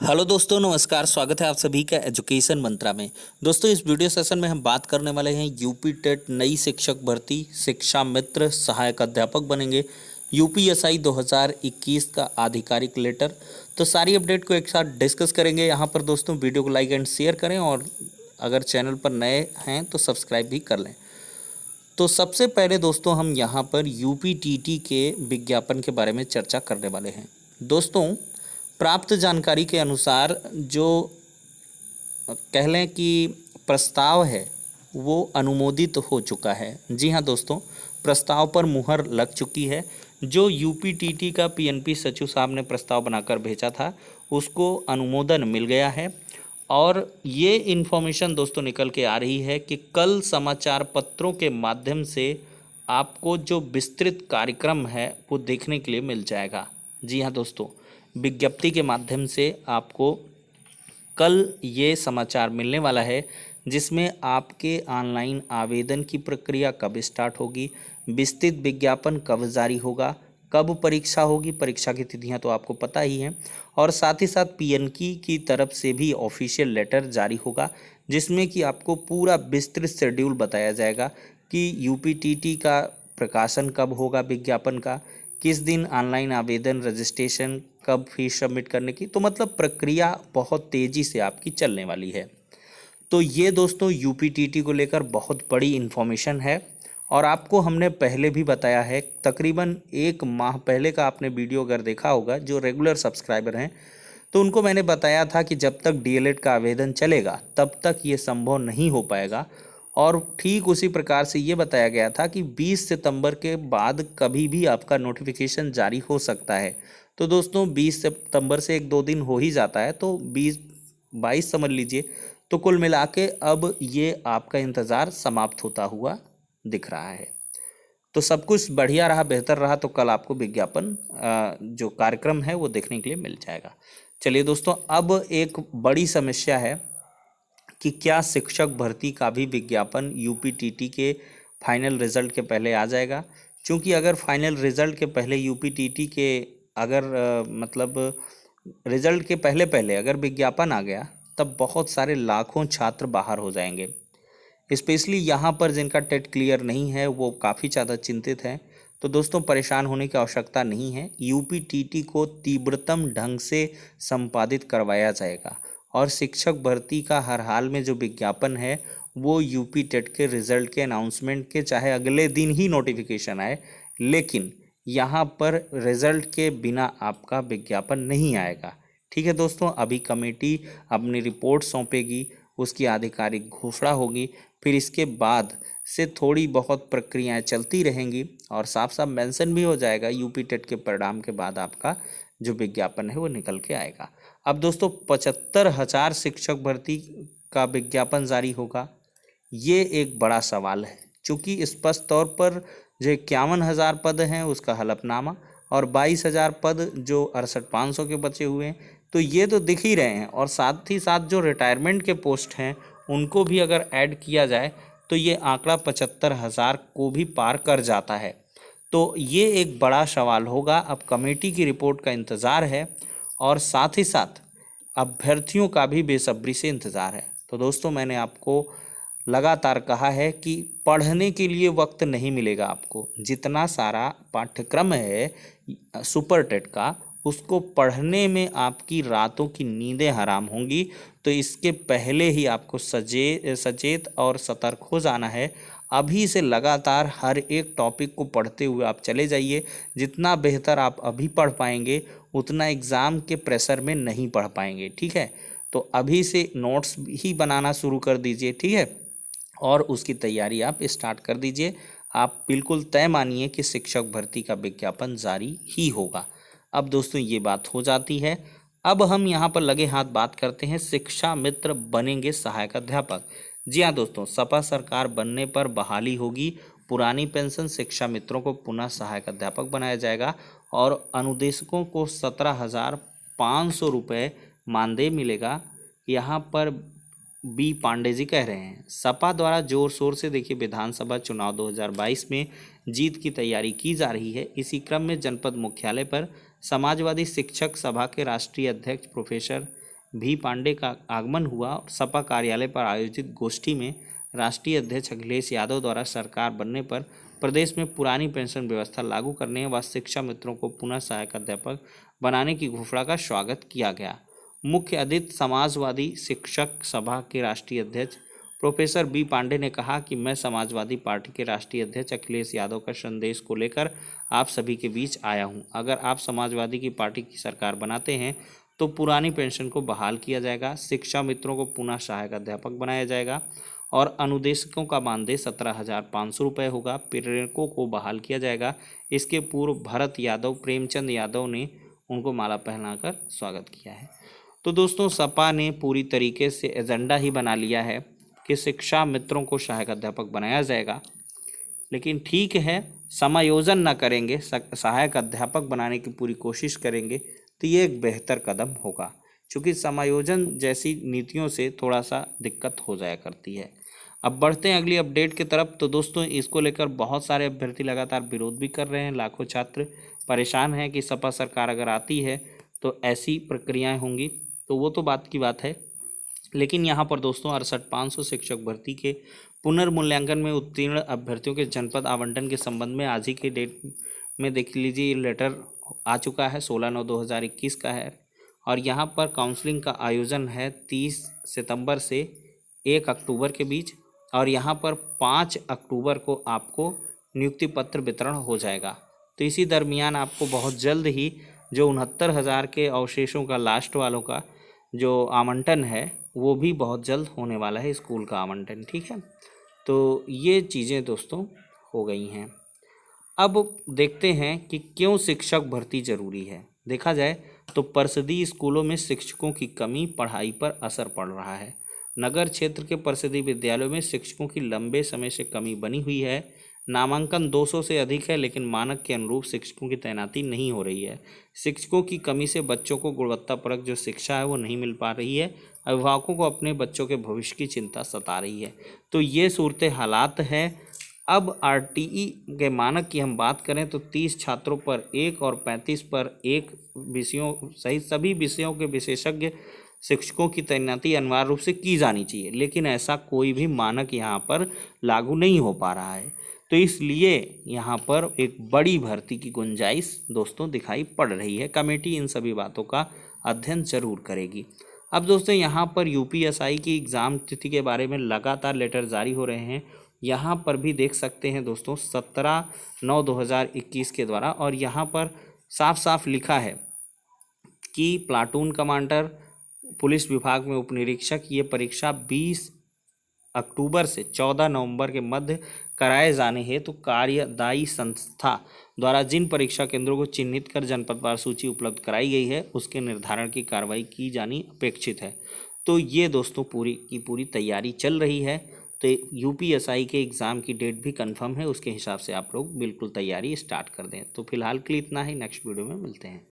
Hello दोस्तों, नमस्कार। स्वागत है आप सभी का एजुकेशन मंत्रा में। दोस्तों, इस वीडियो सेशन में हम बात करने वाले हैं यूपी टेट नई शिक्षक भर्ती शिक्षा मित्र सहायक अध्यापक बनेंगे यूपीएसआई 2021 का आधिकारिक लेटर। तो सारी अपडेट को एक साथ डिस्कस करेंगे यहाँ पर। दोस्तों, वीडियो को लाइक एंड शेयर करें और अगर चैनल पर नए हैं तो सब्सक्राइब भी कर लें। तो सबसे पहले दोस्तों, हम यहाँ पर यूपीटीटी के विज्ञापन के बारे में चर्चा करने वाले हैं। दोस्तों, प्राप्त जानकारी के अनुसार जो कह लें कि प्रस्ताव है वो अनुमोदित हो चुका है। जी हाँ दोस्तों, प्रस्ताव पर मुहर लग चुकी है। जो यूपीटीटी का पीएनपी सचिव साहब ने प्रस्ताव बनाकर भेजा था उसको अनुमोदन मिल गया है। और ये इन्फॉर्मेशन दोस्तों निकल के आ रही है कि कल समाचार पत्रों के माध्यम से आपको जो विस्तृत कार्यक्रम है वो देखने के लिए मिल जाएगा। जी हाँ दोस्तों, विज्ञप्ति के माध्यम से आपको कल ये समाचार मिलने वाला है जिसमें आपके ऑनलाइन आवेदन की प्रक्रिया कब स्टार्ट होगी, विस्तृत विज्ञापन कब जारी होगा, कब परीक्षा होगी, परीक्षा की तिथियां तो आपको पता ही हैं, और साथ ही साथ पीएनकी की तरफ से भी ऑफिशियल लेटर जारी होगा जिसमें कि आपको पूरा विस्तृत शेड्यूल बताया जाएगा कि यूपीटीटी का प्रकाशन कब होगा, विज्ञापन का किस दिन, ऑनलाइन आवेदन रजिस्ट्रेशन कब, फीस सबमिट करने की। तो मतलब प्रक्रिया बहुत तेज़ी से आपकी चलने वाली है। तो ये दोस्तों यूपीटीटी को लेकर बहुत बड़ी इन्फॉर्मेशन है और आपको हमने पहले भी बताया है। तकरीबन एक माह पहले का आपने वीडियो अगर देखा होगा, जो रेगुलर सब्सक्राइबर हैं तो उनको मैंने बताया था कि जब तक डीएलएड का आवेदन चलेगा तब तक ये संभव नहीं हो पाएगा। और ठीक उसी प्रकार से ये बताया गया था कि 20 सितंबर के बाद कभी भी आपका नोटिफिकेशन जारी हो सकता है। तो दोस्तों, 20 सितंबर से एक दो दिन हो ही जाता है, तो 20-22 समझ लीजिए। तो कुल मिला के अब ये आपका इंतज़ार समाप्त होता हुआ दिख रहा है। तो सब कुछ बढ़िया रहा, बेहतर रहा तो कल आपको विज्ञापन जो कार्यक्रम है वो देखने के लिए मिल जाएगा। चलिए दोस्तों, अब एक बड़ी समस्या है कि क्या शिक्षक भर्ती का भी विज्ञापन यूपीटीटी के फाइनल रिजल्ट के पहले आ जाएगा। क्योंकि अगर फाइनल रिजल्ट के पहले यूपीटीटी के अगर मतलब रिजल्ट के पहले पहले अगर विज्ञापन आ गया तब बहुत सारे लाखों छात्र बाहर हो जाएंगे। स्पेशली यहाँ पर जिनका टेट क्लियर नहीं है वो काफ़ी ज़्यादा चिंतित हैं। तो दोस्तों, परेशान होने की आवश्यकता नहीं है। यूपीटीटी को तीव्रतम ढंग से संपादित करवाया जाएगा और शिक्षक भर्ती का हर हाल में जो विज्ञापन है वो यूपी टेट के रिजल्ट के अनाउंसमेंट के चाहे अगले दिन ही नोटिफिकेशन आए, लेकिन यहाँ पर रिजल्ट के बिना आपका विज्ञापन नहीं आएगा। ठीक है दोस्तों, अभी कमेटी अपनी रिपोर्ट सौंपेगी, उसकी आधिकारिक घोषणा होगी, फिर इसके बाद से थोड़ी बहुत प्रक्रियाएं चलती रहेंगी और साफ साफ मेंशन भी हो जाएगा यूपी टेट के परिणाम के बाद आपका जो विज्ञापन है वो निकल के आएगा। अब दोस्तों, 75,000 शिक्षक भर्ती का विज्ञापन जारी होगा, ये एक बड़ा सवाल है। चूँकि स्पष्ट तौर पर जो 51,000 पद हैं उसका हलफनामा और 22,000 पद जो 68,500 के बचे हुए हैं, तो ये तो दिख ही रहे हैं। और साथ ही साथ जो रिटायरमेंट के पोस्ट हैं उनको भी अगर ऐड किया जाए तो ये आंकड़ा 75,000 को भी पार कर जाता है। तो ये एक बड़ा सवाल होगा। अब कमेटी की रिपोर्ट का इंतज़ार है और साथ ही साथ अभ्यर्थियों का भी बेसब्री से इंतज़ार है। तो दोस्तों, मैंने आपको लगातार कहा है कि पढ़ने के लिए वक्त नहीं मिलेगा आपको। जितना सारा पाठ्यक्रम है सुपर टेट का, उसको पढ़ने में आपकी रातों की नींदें हराम होंगी। तो इसके पहले ही आपको सचेत और सतर्क हो जाना है। अभी से लगातार हर एक टॉपिक को पढ़ते हुए आप चले जाइए। जितना बेहतर आप अभी पढ़ पाएंगे उतना एग्ज़ाम के प्रेशर में नहीं पढ़ पाएंगे। ठीक है, तो अभी से नोट्स ही बनाना शुरू कर दीजिए। ठीक है, और उसकी तैयारी आप स्टार्ट कर दीजिए। आप बिल्कुल तय मानिए कि शिक्षक भर्ती का विज्ञापन जारी ही होगा। अब दोस्तों, ये बात हो जाती है। अब हम यहाँ पर लगे हाथ बात करते हैं शिक्षा मित्र बनेंगे सहायक अध्यापक। जी हाँ दोस्तों, सपा सरकार बनने पर बहाली होगी। पुरानी पेंशन शिक्षा मित्रों को पुनः सहायक अध्यापक बनाया जाएगा और अनुदेशकों को 17,500 रुपये मानदेय मिलेगा। यहाँ पर बी पांडे जी कह रहे हैं। सपा द्वारा जोर शोर से देखिए विधानसभा चुनाव 2022 में जीत की तैयारी की जा रही है। इसी क्रम में जनपद मुख्यालय पर समाजवादी शिक्षक सभा के राष्ट्रीय अध्यक्ष प्रोफेसर भी पांडे का आगमन हुआ और सपा कार्यालय पर आयोजित गोष्ठी में राष्ट्रीय अध्यक्ष अखिलेश यादव द्वारा सरकार बनने पर प्रदेश में पुरानी पेंशन व्यवस्था लागू करने व शिक्षा मित्रों को पुनः सहायक अध्यापक बनाने की घोषणा का स्वागत किया गया। मुख्य अतिथि समाजवादी शिक्षक सभा के राष्ट्रीय अध्यक्ष प्रोफेसर बी पांडे ने कहा कि मैं समाजवादी पार्टी के राष्ट्रीय अध्यक्ष अखिलेश यादव का संदेश को लेकर आप सभी के बीच आया हूं। अगर आप समाजवादी की पार्टी की सरकार बनाते हैं तो पुरानी पेंशन को बहाल किया जाएगा, शिक्षा मित्रों को पुनः सहायक अध्यापक बनाया जाएगा और अनुदेशकों का मानदेय 17,500 रुपये होगा। प्रेरकों को बहाल किया जाएगा। इसके पूर्व भरत यादव, प्रेमचंद यादव ने उनको माला पहनाकर स्वागत किया है। तो दोस्तों, सपा ने पूरी तरीके से एजेंडा ही बना लिया है कि शिक्षा मित्रों को सहायक अध्यापक बनाया जाएगा, लेकिन ठीक है, समायोजन न करेंगे, सहायक अध्यापक बनाने की पूरी कोशिश करेंगे तो ये एक बेहतर कदम होगा, क्योंकि समायोजन जैसी नीतियों से थोड़ा सा दिक्कत हो जाया करती है। अब बढ़ते हैं अगली अपडेट की तरफ। तो दोस्तों, इसको लेकर बहुत सारे अभ्यर्थी लगातार विरोध भी कर रहे हैं। लाखों छात्र परेशान हैं कि सपा सरकार अगर आती है तो ऐसी प्रक्रियाएं होंगी, तो वो तो बात की बात है। लेकिन यहाँ पर दोस्तों 68,500 शिक्षक भर्ती के पुनर्मूल्यांकन में उत्तीर्ण अभ्यर्थियों के जनपद आवंटन के संबंध में आज ही के डेट में देख लीजिए, लेटर आ चुका है, 16/9/2021 का है और यहाँ पर काउंसलिंग का आयोजन है 30 सितंबर से 1 अक्टूबर के बीच और यहाँ पर 5 अक्टूबर को आपको नियुक्ति पत्र वितरण हो जाएगा। तो इसी दरमियान आपको बहुत जल्द ही जो 69,000 के अवशेषों का लास्ट वालों का जो आवंटन है वो भी बहुत जल्द होने वाला है, स्कूल का आवंटन। ठीक है, तो ये चीज़ें दोस्तों हो गई हैं। अब देखते हैं कि क्यों शिक्षक भर्ती जरूरी है। देखा जाए तो परिषदीय स्कूलों में शिक्षकों की कमी पढ़ाई पर असर पड़ रहा है। नगर क्षेत्र के परिषदीय विद्यालयों में शिक्षकों की लंबे समय से कमी बनी हुई है। नामांकन 200 से अधिक है, लेकिन मानक के अनुरूप शिक्षकों की तैनाती नहीं हो रही है। शिक्षकों की कमी से बच्चों को गुणवत्तापरक जो शिक्षा है वो नहीं मिल पा रही है। अभिभावकों को अपने बच्चों के भविष्य की चिंता सता रही है। तो ये सूरत हालात है। अब आरटीई के मानक की हम बात करें तो 30 छात्रों पर 1 और 35 पर 1 विषयों सहित सभी विषयों के विशेषज्ञ शिक्षकों की तैनाती अनिवार्य रूप से की जानी चाहिए, लेकिन ऐसा कोई भी मानक यहाँ पर लागू नहीं हो पा रहा है। तो इसलिए यहाँ पर एक बड़ी भर्ती की गुंजाइश दोस्तों दिखाई पड़ रही है। कमेटी इन सभी बातों का अध्ययन जरूर करेगी। अब दोस्तों, यहाँ पर यूपीएसआई की एग्ज़ाम तिथि के बारे में लगातार लेटर जारी हो रहे हैं। यहाँ पर भी देख सकते हैं दोस्तों 17/9/2021 के द्वारा, और यहाँ पर साफ साफ लिखा है कि प्लाटून कमांडर, पुलिस विभाग में उपनिरीक्षक, ये परीक्षा 20 अक्टूबर से 14 नवंबर के मध्य कराए जाने हेतु कार्यदायी संस्था द्वारा जिन परीक्षा केंद्रों को चिन्हित कर जनपदवार सूची उपलब्ध कराई गई है उसके निर्धारण की कार्रवाई की जानी अपेक्षित है। तो ये दोस्तों पूरी की पूरी तैयारी चल रही है। तो यूपीएसआई के एग्ज़ाम की डेट भी कंफर्म है, उसके हिसाब से आप लोग बिल्कुल तैयारी स्टार्ट कर दें। तो फिलहाल के लिए इतना ही, नेक्स्ट वीडियो में मिलते हैं।